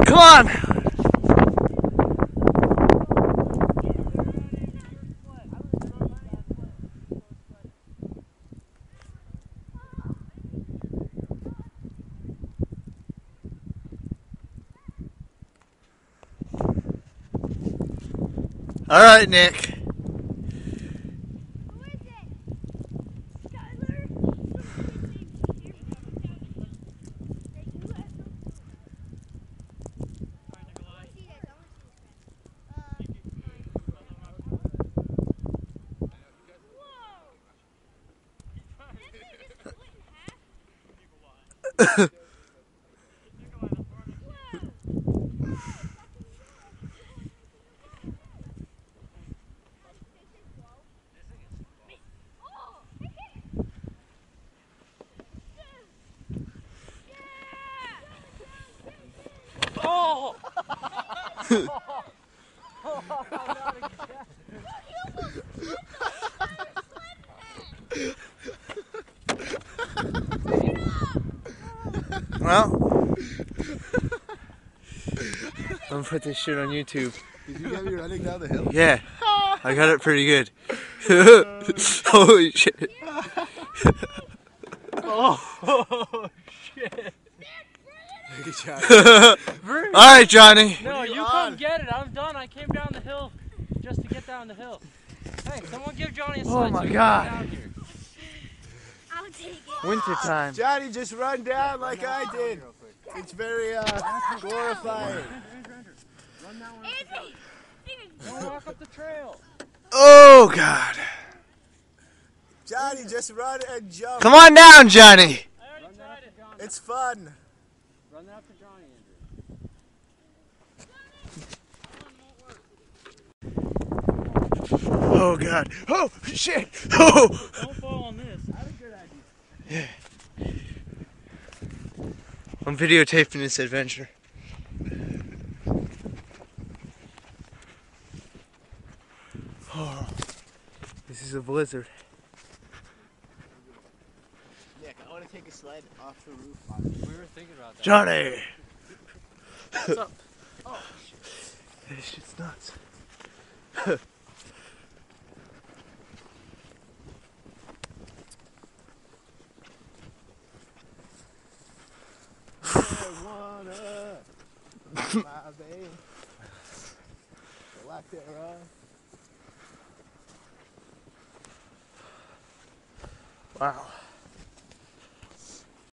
Come on! All right, Nick. Oh! Well, I'm gonna put this shit on YouTube. Did you get me running down the hill? Yeah, I got it pretty good. Holy shit. Oh, shit. Alright, Johnny. No, you come get it. I'm done. I came down the hill just to get down the hill. Hey, someone give Johnny a sled. Oh my God. I'll take it. Winter time. Johnny, just run down like I did. It's very glorifying. Run down Don't walk up the trail. Oh God. Johnny, just run and jump. Come on down, Johnny. I already tried it. It's fun. Run that for Johnny, Andrew. Oh God. Oh shit. Oh. Don't fall on this. That's a good idea. Yeah. I'm videotaping this adventure. Oh, this is a blizzard. Nick, I want to take a sled off the roof. We were thinking about that. Johnny. What's up? Oh, shit. This shit's nuts. My babe. Like that, right? Wow.